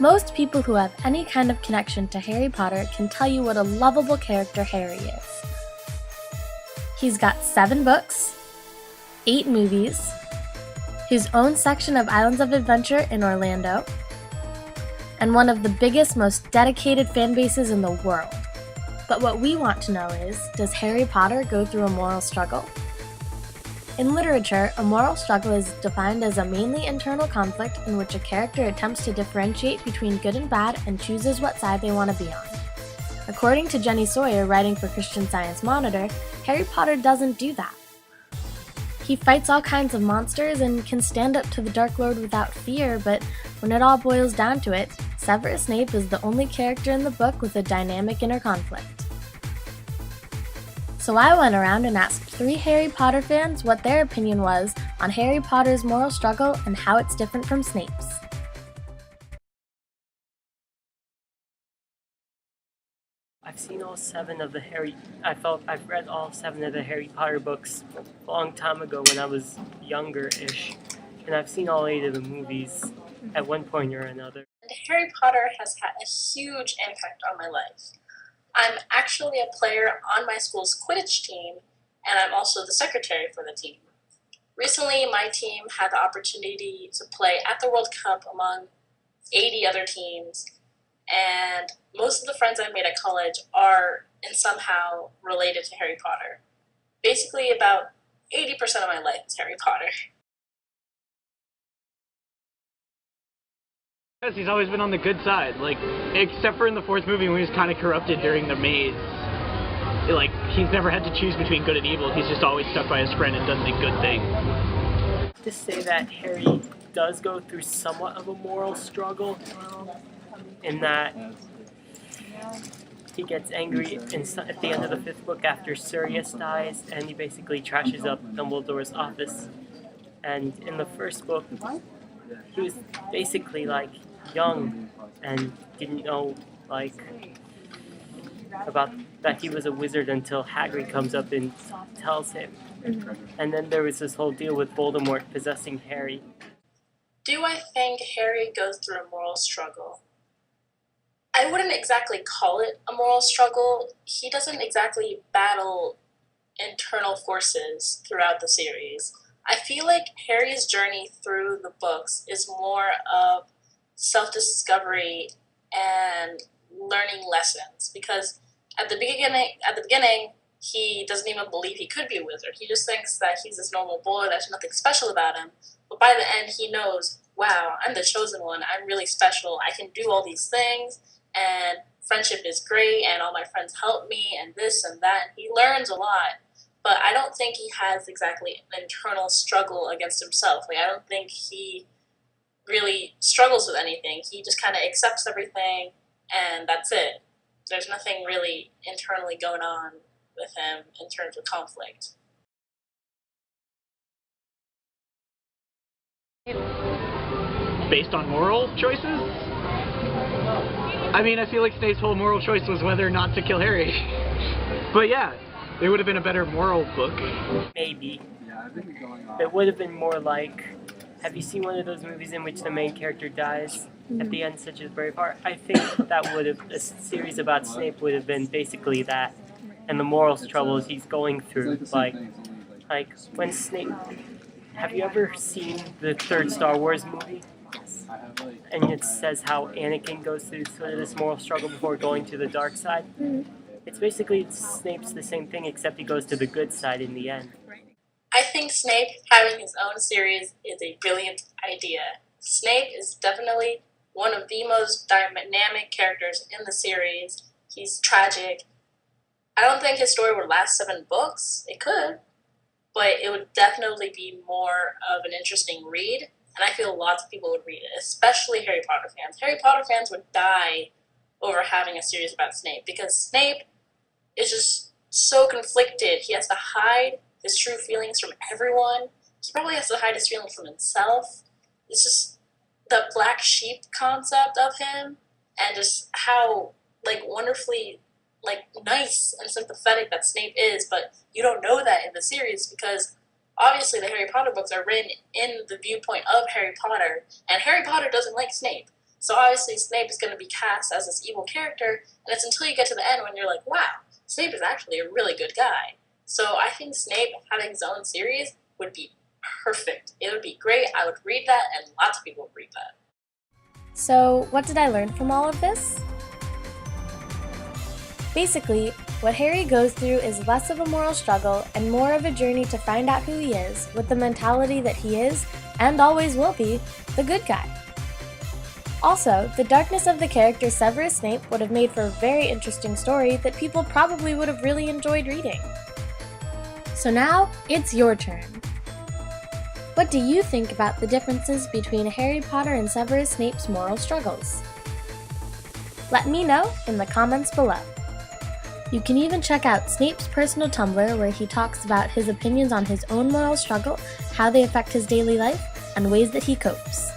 Most people who have any kind of connection to Harry Potter can tell you what a lovable character Harry is. He's got 7 books, 8 movies, his own section of Islands of Adventure in Orlando, and one of the biggest, most dedicated fan bases in the world. But what we want to know is, does Harry Potter go through a moral struggle? In literature, a moral struggle is defined as a mainly internal conflict in which a character attempts to differentiate between good and bad and chooses what side they want to be on. According to Jenny Sawyer, writing for Christian Science Monitor, Harry Potter doesn't do that. He fights all kinds of monsters and can stand up to the Dark Lord without fear, but when it all boils down to it, Severus Snape is the only character in the book with a dynamic inner conflict. So I went around and asked 3 Harry Potter fans what their opinion was on Harry Potter's moral struggle and how it's different from Snape's. I've read all 7 of the Harry Potter books a long time ago when I was younger-ish, and I've seen all 8 of the movies at one point or another. Harry Potter has had a huge impact on my life. I'm actually a player on my school's Quidditch team, and I'm also the secretary for the team. Recently, my team had the opportunity to play at the World Cup among 80 other teams, and most of the friends I've made at college are in somehow related to Harry Potter. Basically, about 80% of my life is Harry Potter. Yes, he's always been on the good side, except for in the 4th movie when he was kind of corrupted during the maze. He's never had to choose between good and evil. He's just always stuck by his friend and done the good thing. To say that Harry does go through somewhat of a moral struggle, in that he gets angry at the end of the 5th book after Sirius dies, and he basically trashes up Dumbledore's office. And in the 1st book, he was basically young and didn't know about that he was a wizard until Hagrid comes up and tells him. And then there was this whole deal with Voldemort possessing Harry. Do I think Harry goes through a moral struggle? I wouldn't exactly call it a moral struggle. He doesn't exactly battle internal forces throughout the series. I feel like Harry's journey through the books is more of self-discovery and learning lessons, because at the beginning, he doesn't even believe he could be a wizard. He just thinks that he's this normal boy, there's nothing special about him. But by the end, he knows, wow, I'm the chosen one, I'm really special, I can do all these things, and friendship is great, and all my friends help me, and this and that. He learns a lot, but I don't think he has exactly an internal struggle against himself. I don't think he really struggles with anything. He just kind of accepts everything, and that's it. There's nothing really internally going on with him in terms of conflict. Based on moral choices? I mean, I feel like Snape's whole moral choice was whether or not to kill Harry. But yeah, it would have been a better moral book. Maybe. It would have been more have you seen one of those movies in which the main character dies at the end, such as Braveheart? I think that would have, a series about Snape would have been basically that, and the moral troubles he's going through. When Snape, have you ever seen the 3rd Star Wars movie? And it says how Anakin goes through sort of this moral struggle before going to the dark side. It's basically Snape's the same thing, except he goes to the good side in the end. I think Snape having his own series is a brilliant idea. Snape is definitely one of the most dynamic characters in the series. He's tragic. I don't think his story would last 7 books. It could, but it would definitely be more of an interesting read, and I feel lots of people would read it, especially Harry Potter fans. Harry Potter fans would die over having a series about Snape, because Snape is just so conflicted. He has to hide his true feelings from everyone. He probably has to hide his feelings from himself. It's just the black sheep concept of him, and just how wonderfully nice and sympathetic that Snape is, but you don't know that in the series because obviously the Harry Potter books are written in the viewpoint of Harry Potter, and Harry Potter doesn't like Snape. So obviously Snape is going to be cast as this evil character, and it's until you get to the end when you're like, wow, Snape is actually a really good guy. So I think Snape having his own series would be perfect. It would be great. I would read that, and lots of people would read that. So, what did I learn from all of this? Basically, what Harry goes through is less of a moral struggle and more of a journey to find out who he is, with the mentality that he is, and always will be, the good guy. Also, the darkness of the character Severus Snape would have made for a very interesting story that people probably would have really enjoyed reading. So now, it's your turn. What do you think about the differences between Harry Potter and Severus Snape's moral struggles? Let me know in the comments below. You can even check out Snape's personal Tumblr, where he talks about his opinions on his own moral struggle, how they affect his daily life, and ways that he copes.